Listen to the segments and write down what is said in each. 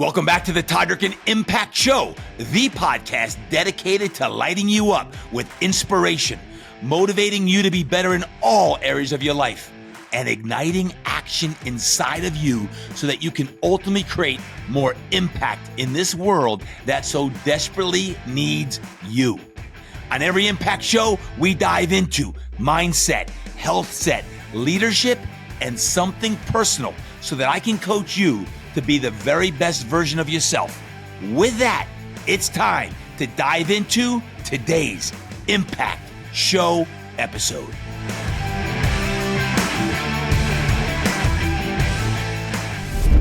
Welcome back to the Todd Durkin Impact Show, the podcast dedicated to lighting you up with inspiration, motivating you to be better in all areas of your life, and igniting action inside of you so that you can ultimately create more impact in this world that so desperately needs you. On every Impact Show, we dive into mindset, health set, leadership, and something personal so that I can coach you to be the very best version of yourself. With that, it's time to dive into today's Impact Show episode.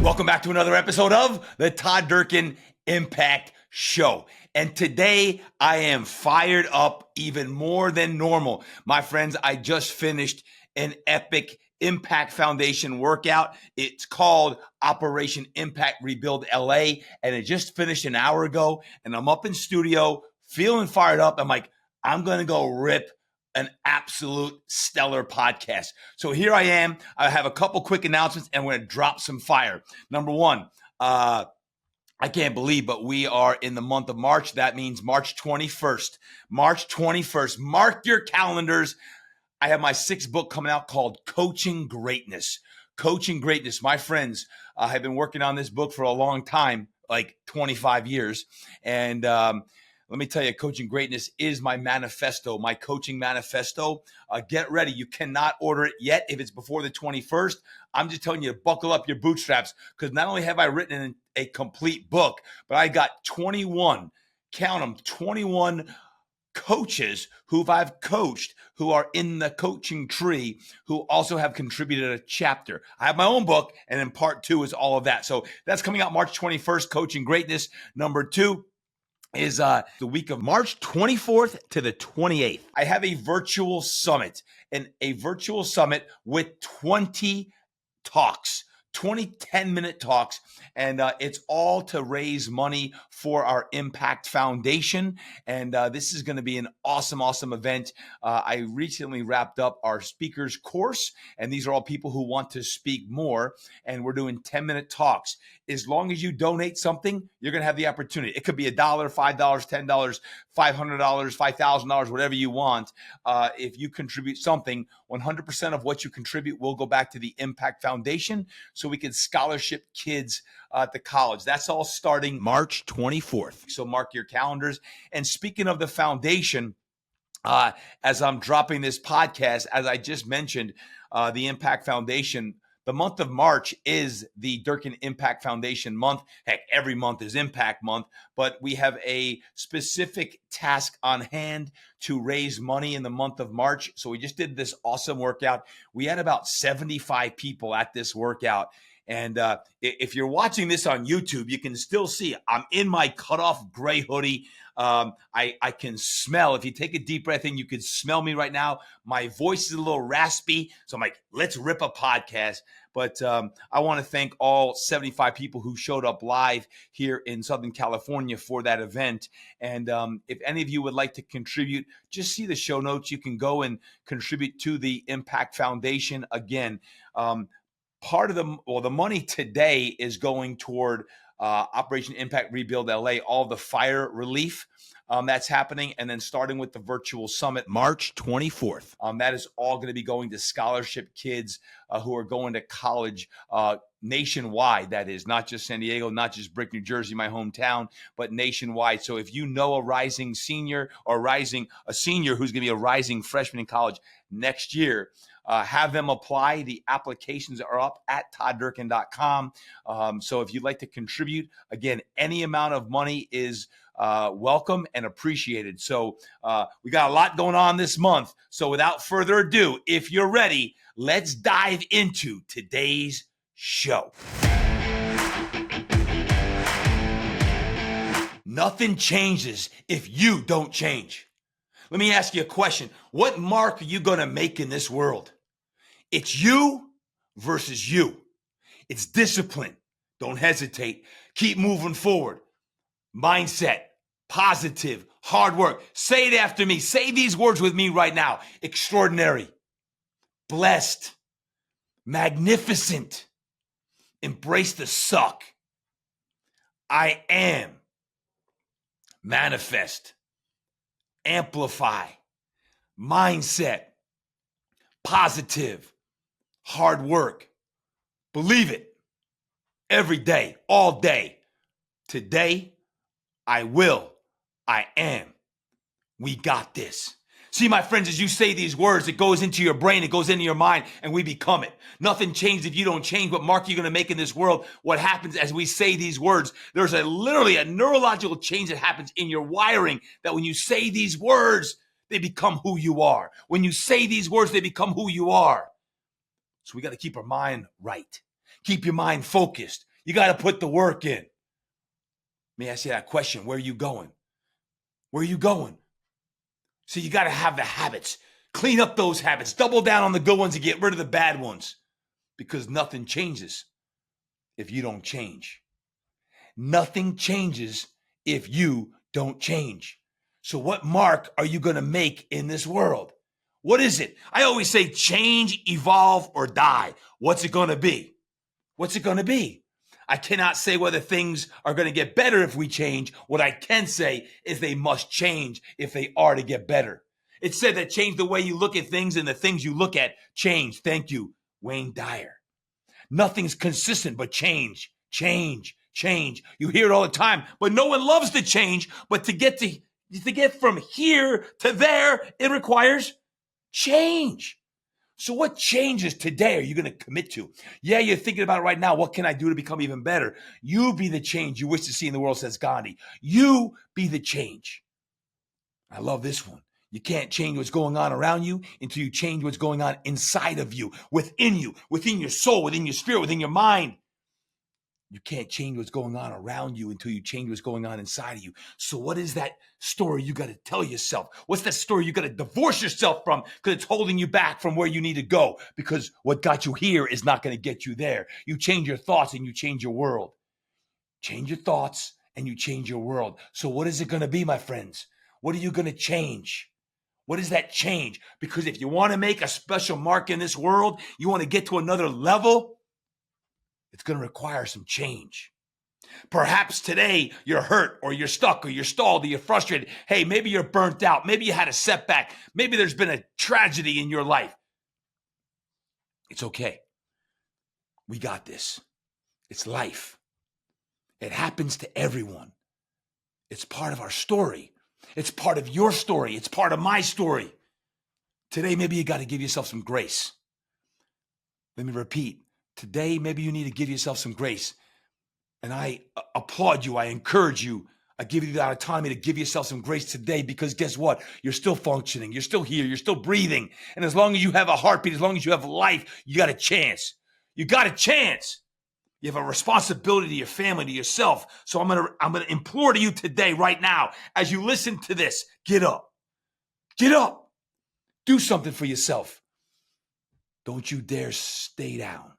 Welcome back to another episode of the Todd Durkin Impact Show. And today I am fired up even more than normal. My friends, I just finished an epic Impact Foundation workout. It's called Operation Impact Rebuild LA, and it just finished an hour ago, and I'm up in studio feeling fired up. I'm like, I'm going to go rip an absolute stellar podcast. So here I am. I have a couple quick announcements, and we're going to drop some fire. Number one, I can't believe, but we are in the month of March. That means March 21st. March 21st. Mark your calendars. I have my 6th book coming out called Coaching Greatness. Coaching Greatness. My friends, have been working on this book for a long time, like 25 years. And let me tell you, Coaching Greatness is my manifesto, my coaching manifesto. Get ready. You cannot order it yet if it's before the 21st. I'm just telling you to buckle up your bootstraps, because not only have I written a complete book, but I got 21, count them, 21 coaches who I've coached who are in the coaching tree who also have contributed a chapter. I have my own book, and then part 2 is all of that. So that's coming out March 21st, Coaching Greatness. Number 2 is the week of March 24th to the 28th. I have a virtual summit, and a virtual summit with 20 talks. 20 10-minute talks, and it's all to raise money for our Impact Foundation. And this is going to be an awesome event. I recently wrapped up our speakers course, and these are all people who want to speak more, and we're doing 10-minute talks. As long as you donate something, you're going to have the opportunity. It could be $1, $5, $10, $500, $5,000, whatever you want. If you contribute something, 100% of what you contribute will go back to the Impact Foundation so we can scholarship kids to college. That's all starting March 24th. So mark your calendars. And speaking of the foundation, as I'm dropping this podcast, as I just mentioned, the Impact Foundation, the month of March is the Durkin Impact Foundation month. Heck, every month is Impact Month, but we have a specific task on hand to raise money in the month of March. So we just did this awesome workout. We had about 75 people at this workout. And if you're watching this on YouTube, you can still see I'm in my cutoff gray hoodie. I can smell. If you take a deep breath in, you can smell me right now. My voice is a little raspy. So I'm like, let's rip a podcast. But I want to thank all 75 people who showed up live here in Southern California for that event. And if any of you would like to contribute, just see the show notes. You can go and contribute to the Impact Foundation. Again, part of the money today is going toward Operation Impact Rebuild LA, all the fire relief that's happening, and then starting with the virtual summit March 24th. That is all going to be going to scholarship kids who are going to college nationwide. That is not just San Diego, not just Brick, New Jersey, my hometown, but nationwide. So if you know a rising senior or a senior who's going to be a rising freshman in college next year, have them apply. The applications are up at todddurkin.com. So if you'd like to contribute, again, any amount of money is welcome and appreciated. So we got a lot going on this month. So without further ado, if you're ready, let's dive into today's show. Nothing changes if you don't change. Let me ask you a question. What mark are you going to make in this world? It's you versus you. It's discipline. Don't hesitate. Keep moving forward. Mindset, positive, hard work. Say it after me. Say these words with me right now. Extraordinary, blessed, magnificent. Embrace the suck. I am, manifest, amplify, mindset, positive, hard work. Believe it every day, all day. Today, I will, I am. We got this. See, my friends, as you say these words, it goes into your brain, it goes into your mind, and we become it. Nothing changes if you don't change what mark you're going to make in this world. What happens as we say these words, there's literally a neurological change that happens in your wiring that when you say these words, they become who you are. When you say these words, they become who you are. So we got to keep our mind right. Keep your mind focused. You got to put the work in. Let me ask you that question. Where are you going? Where are you going? So you got to have the habits. Clean up those habits. Double down on the good ones and get rid of the bad ones. Because nothing changes if you don't change. Nothing changes if you don't change. So what mark are you going to make in this world? What is it? I always say change, evolve, or die. What's it going to be? What's it going to be? I cannot say whether things are going to get better if we change. What I can say is they must change if they are to get better. It said that change the way you look at things and the things you look at change. Thank you, Wayne Dyer. Nothing's consistent but change, change, change. You hear it all the time, but no one loves to change. But to get from here to there, it requires change. So what changes today are you going to commit to? Yeah, you're thinking about it right now. What can I do to become even better? You be the change you wish to see in the world, says Gandhi. You be the change. I love this one. You can't change what's going on around you until you change what's going on inside of you, within your soul, within your spirit, within your mind. You can't change what's going on around you until you change what's going on inside of you. So what is that story you got to tell yourself? What's that story you got to divorce yourself from because it's holding you back from where you need to go? Because what got you here is not going to get you there. You change your thoughts and you change your world. Change your thoughts and you change your world. So what is it going to be, my friends? What are you going to change? What is that change? Because if you want to make a special mark in this world, you want to get to another level, it's going to require some change. Perhaps today you're hurt or you're stuck or you're stalled or you're frustrated. Hey, maybe you're burnt out. Maybe you had a setback. Maybe there's been a tragedy in your life. It's okay. We got this. It's life. It happens to everyone. It's part of our story. It's part of your story. It's part of my story. Today, maybe you got to give yourself some grace. Let me repeat. Today, maybe you need to give yourself some grace. And I applaud you. I encourage you. I give you the autonomy to give yourself some grace today because guess what? You're still functioning. You're still here. You're still breathing. And as long as you have a heartbeat, as long as you have life, you got a chance. You got a chance. You have a responsibility to your family, to yourself. So I'm gonna implore to you today, right now, as you listen to this, get up. Get up. Do something for yourself. Don't you dare stay down.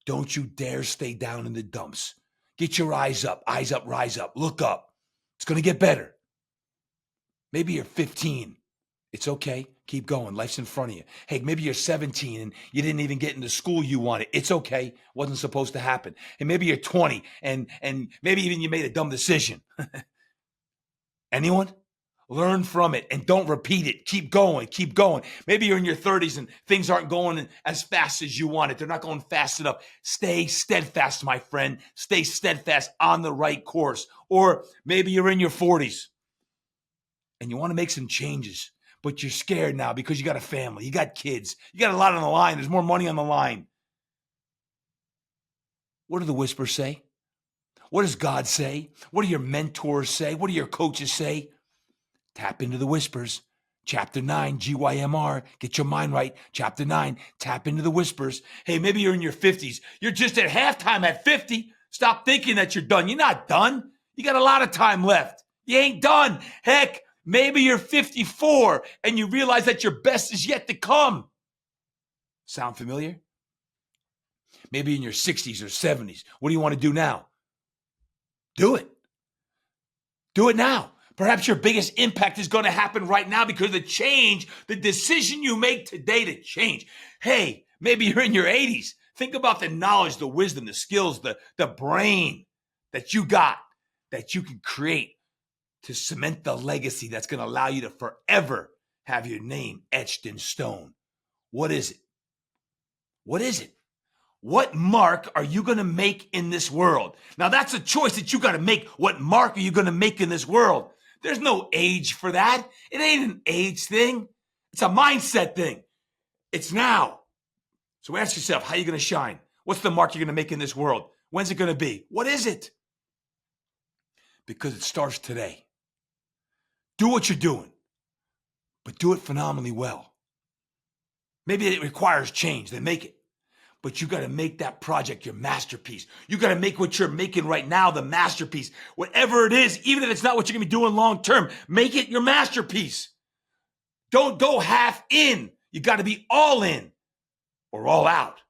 Don't you dare stay down in the dumps. Get your eyes up, rise up, look up. It's going to get better. Maybe you're 15. It's okay. Keep going. Life's in front of you. Hey, maybe you're 17 and you didn't even get into school you wanted. It's okay. Wasn't supposed to happen. And maybe you're 20 and maybe even you made a dumb decision. Anyone? Learn from it and don't repeat it. Keep going. Keep going. Maybe you're in your 30s and things aren't going as fast as you want it. They're not going fast enough. Stay steadfast, my friend. Stay steadfast on the right course. Or maybe you're in your 40s and you want to make some changes, but you're scared now because you got a family. You got kids. You got a lot on the line. There's more money on the line. What do the whispers say? What does God say? What do your mentors say? What do your coaches say? Tap into the whispers. Chapter 9, GYMR. Get your mind right. Chapter 9, tap into the whispers. Hey, maybe you're in your 50s. You're just at halftime at 50. Stop thinking that you're done. You're not done. You got a lot of time left. You ain't done. Heck, maybe you're 54 and you realize that your best is yet to come. Sound familiar? Maybe in your 60s or 70s. What do you want to do now? Do it. Do it now. Perhaps your biggest impact is going to happen right now because of the change, the decision you make today to change. Hey, maybe you're in your 80s. Think about the knowledge, the wisdom, the skills, the brain that you got that you can create to cement the legacy that's going to allow you to forever have your name etched in stone? What is it? What is it? What mark are you going to make in this world? Now, that's a choice that you got to make. What mark are you going to make in this world? There's no age for that. It ain't an age thing. It's a mindset thing. It's now. So ask yourself, how are you going to shine? What's the mark you're going to make in this world? When's it going to be? What is it? Because it starts today. Do what you're doing, but do it phenomenally well. Maybe it requires change, then make it. But you got to make that project your masterpiece. You got to make what you're making right now the masterpiece. Whatever it is, even if it's not what you're going to be doing long term, make it your masterpiece. Don't go half in. You got to be all in or all out.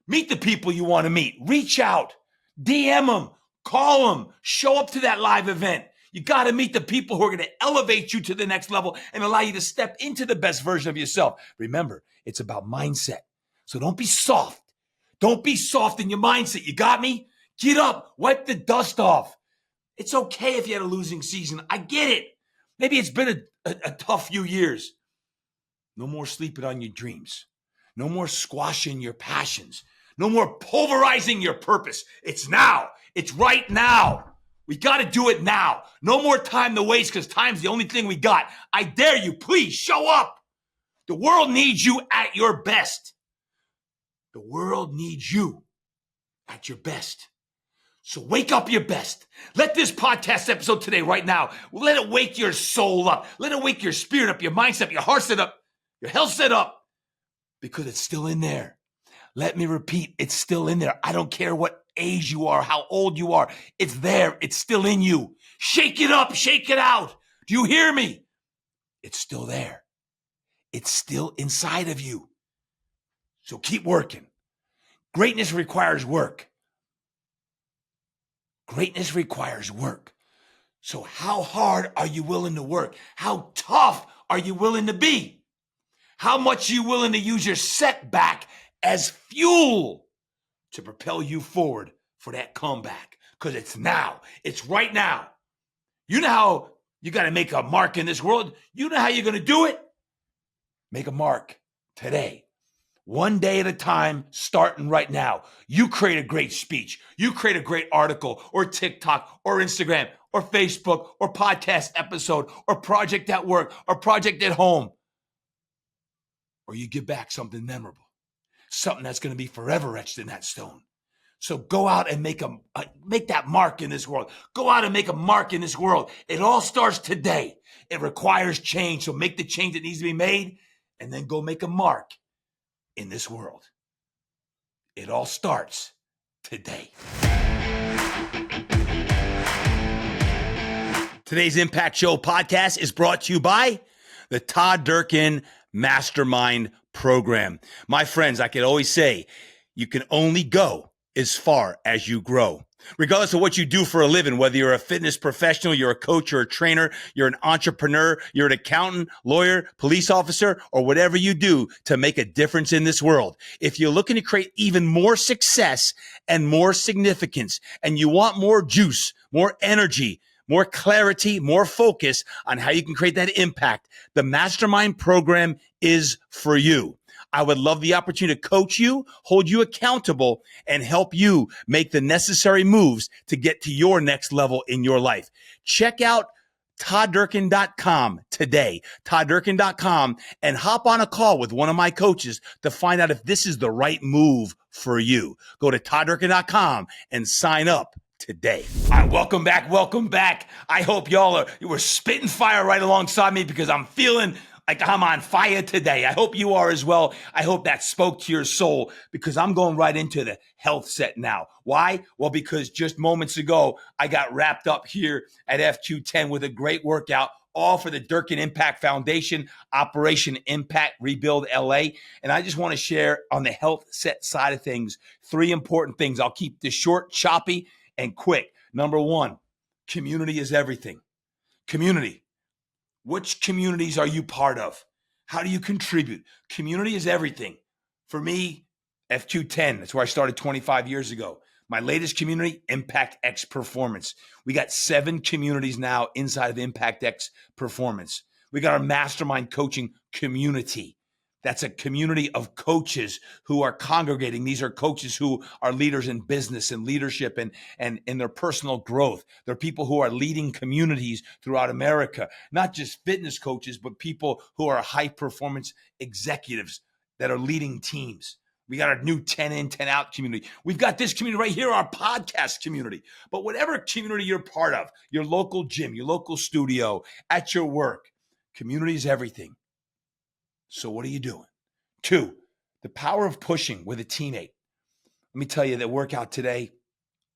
Meet the people you want to meet. Reach out. DM them. Call them. Show up to that live event. You got to meet the people who are going to elevate you to the next level and allow you to step into the best version of yourself. Remember, it's about mindset. So don't be soft. Don't be soft in your mindset. You got me? Get up. Wipe the dust off. It's okay if you had a losing season. I get it. Maybe it's been a tough few years. No more sleeping on your dreams. No more squashing your passions. No more pulverizing your purpose. It's now. It's right now. We got to do it now. No more time to waste because time's the only thing we got. I dare you. Please show up. The world needs you at your best. The world needs you at your best. So wake up your best. Let this podcast episode today, right now, let it wake your soul up. Let it wake your spirit up, your mindset, your heart set up, your health set up, because it's still in there. Let me repeat, it's still in there. I don't care what age you are, how old you are. It's there. It's still in you. Shake it up. Shake it out. Do you hear me? It's still there. It's still inside of you. So keep working. Greatness requires work. Greatness requires work. So how hard are you willing to work? How tough are you willing to be? How much are you willing to use your setback as fuel to propel you forward for that comeback? Because it's now. It's right now. You know how you got to make a mark in this world? You know how you're going to do it? Make a mark today. One day at a time, starting right now. You create a great speech. You create a great article or TikTok or Instagram or Facebook or podcast episode or project at work or project at home. Or you give back something memorable, something that's going to be forever etched in that stone. So go out and make that mark in this world. Go out and make a mark in this world. It all starts today. It requires change. So make the change that needs to be made and then go make a mark in this world. It all starts today. Today's Impact Show podcast is brought to you by the Todd Durkin Mastermind Program. My friends, I can always say, you can only go as far as you grow. Regardless of what you do for a living, whether you're a fitness professional, you're a coach or a trainer, you're an entrepreneur, you're an accountant, lawyer, police officer, or whatever you do to make a difference in this world. If you're looking to create even more success and more significance, and you want more juice, more energy, more clarity, more focus on how you can create that impact, the Mastermind Program is for you. I would love the opportunity to coach you, hold you accountable, and help you make the necessary moves to get to your next level in your life. Check out ToddDurkin.com today, ToddDurkin.com, and hop on a call with one of my coaches to find out if this is the right move for you. Go to ToddDurkin.com and sign up today. All right, welcome back. Welcome back. I hope you were spitting fire right alongside me because I'm feeling like I'm on fire today. I hope you are as well. I hope that spoke to your soul because I'm going right into the health set now. Why? Well, because just moments ago, I got wrapped up here at FQ10 with a great workout, all for the Durkin Impact Foundation, Operation Impact Rebuild LA. And I just want to share on the health set side of things, 3 important things. I'll keep this short, choppy, and quick. Number 1, community is everything. Community. Which communities are you part of? How do you contribute? Community is everything. For me, FQ10, that's where I started 25 years ago. My latest community, Impact X Performance. We got 7 communities now inside of Impact X Performance. We got our mastermind coaching community. That's a community of coaches who are congregating. These are coaches who are leaders in business and leadership and in their personal growth. They're people who are leading communities throughout America, not just fitness coaches, but people who are high performance executives that are leading teams. We got our new 10 in, 10 out community. We've got this community right here, our podcast community. But whatever community you're part of, your local gym, your local studio, at your work, community is everything. So what are you doing? 2, the power of pushing with a teammate. Let me tell you, that workout today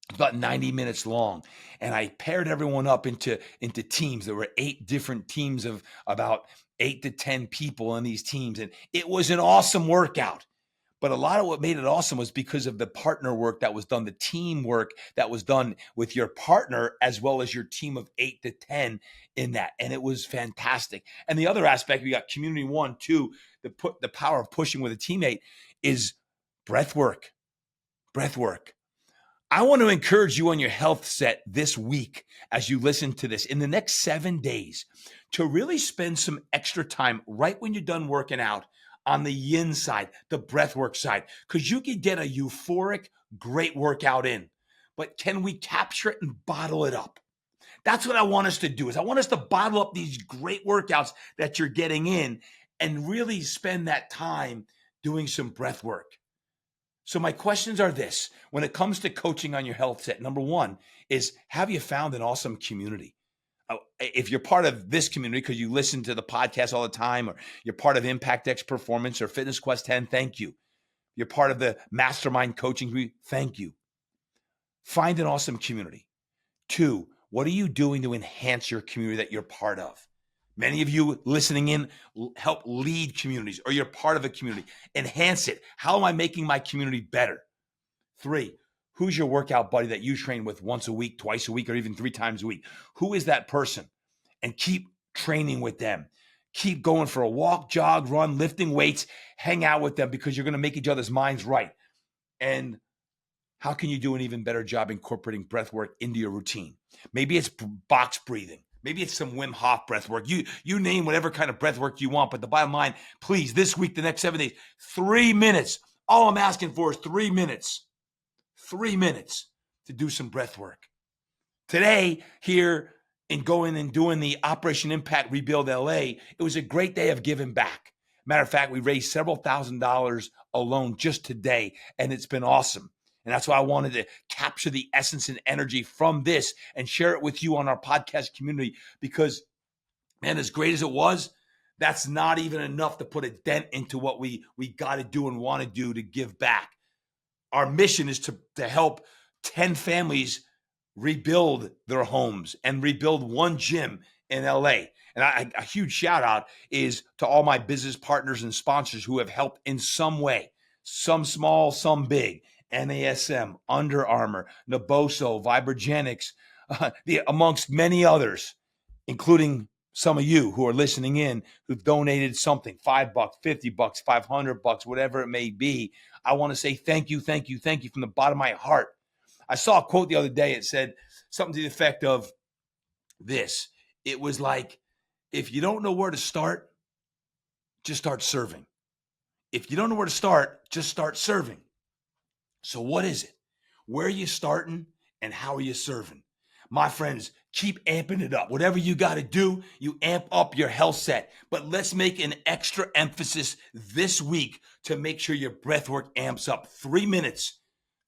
was about 90 minutes long, and I paired everyone up into teams. There were 8 different teams of about 8 to 10 people on these teams, and it was an awesome workout. But a lot of what made it awesome was because of the partner work that was done, the teamwork that was done with your partner, as well as your team of 8 to 10 in that. And it was fantastic. And the other aspect, we got community 1, 2, the power of pushing with a teammate is breath work. Breath work. I want to encourage you on your health set this week as you listen to this in the next 7 days to really spend some extra time right when you're done working out on the yin side, the breath work side, because you could get a euphoric, great workout in. But can we capture it and bottle it up? That's what I want us to do. Is I want us to bottle up these great workouts that you're getting in and really spend that time doing some breath work. So my questions are this. When it comes to coaching on your health set, number 1 is, have you found an awesome community? If you're part of this community because you listen to the podcast all the time, or you're part of Impact X Performance or Fitness Quest 10, thank you. You're part of the mastermind coaching group, thank you. Find an awesome community. 2, what are you doing to enhance your community that you're part of? Many of you listening in help lead communities, or you're part of a community. Enhance it. How am I making my community better? 3, who's your workout buddy that you train with once a week, twice a week, or even 3 times a week? Who is that person? And keep training with them. Keep going for a walk, jog, run, lifting weights, hang out with them, because you're going to make each other's minds right. And how can you do an even better job incorporating breath work into your routine? Maybe it's box breathing. Maybe it's some Wim Hof breath work. You name whatever kind of breath work you want, but the bottom line, please, this week, the next 7 days, 3 minutes. All I'm asking for is 3 minutes. 3 minutes to do some breath work. Today, here in going and doing the Operation Impact Rebuild LA, it was a great day of giving back. Matter of fact, we raised several $1,000s alone just today, and it's been awesome. And that's why I wanted to capture the essence and energy from this and share it with you on our podcast community, because, man, as great as it was, that's not even enough to put a dent into what we got to do and want to do to give back. Our mission is to help 10 families rebuild their homes and rebuild one gym in LA. And a huge shout out is to all my business partners and sponsors who have helped in some way, some small, some big. NASM, Under Armour, Naboso, Vibergenics, amongst many others, including some of you who are listening in, who've donated something, $5, $50, $500, whatever it may be. I want to say thank you, thank you, thank you from the bottom of my heart. I saw a quote the other day. It said something to the effect of this. It was like, if you don't know where to start, just start serving. If you don't know where to start, just start serving. So what is it? Where are you starting and how are you serving? My friends, keep amping it up. Whatever you got to do, you amp up your health set. But let's make an extra emphasis this week to make sure your breath work amps up. 3 minutes.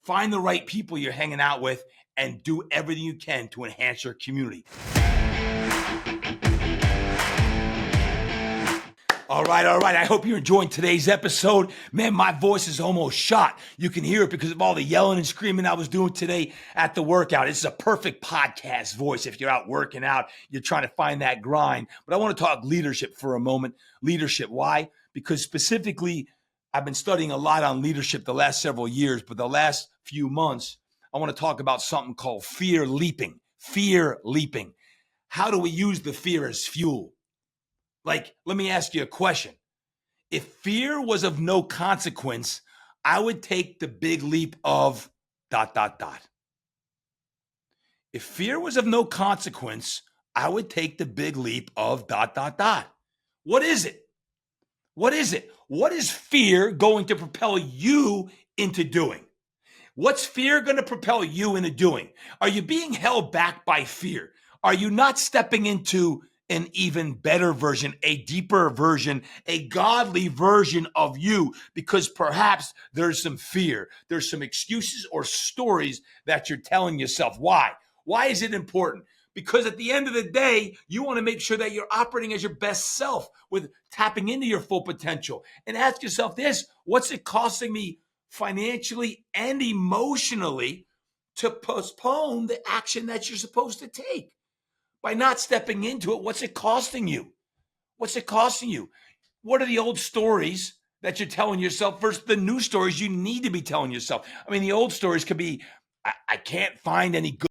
Find the right people you're hanging out with and do everything you can to enhance your community. All right. I hope you're enjoying today's episode. Man, my voice is almost shot. You can hear it because of all the yelling and screaming I was doing today at the workout. This is a perfect podcast voice if you're out working out, you're trying to find that grind. But I want to talk leadership for a moment. Leadership. Why? Because specifically, I've been studying a lot on leadership the last several years, but the last few months, I want to talk about something called fear leaping. Fear leaping. How do we use the fear as fuel? Like, let me ask you a question. If fear was of no consequence, I would take the big leap of dot, dot, dot. If fear was of no consequence, I would take the big leap of dot, dot, dot. What is it? What is it? What is fear going to propel you into doing? What's fear going to propel you into doing? Are you being held back by fear? Are you not stepping into an even better version, a deeper version, a godly version of you because perhaps there's some fear, there's some excuses or stories that you're telling yourself? Why? Why is it important? Because at the end of the day, you want to make sure that you're operating as your best self with tapping into your full potential. And ask yourself this, what's it costing me financially and emotionally to postpone the action that you're supposed to take? By not stepping into it, what's it costing you? What's it costing you? What are the old stories that you're telling yourself versus the new stories you need to be telling yourself? I mean, the old stories could be, I can't find any good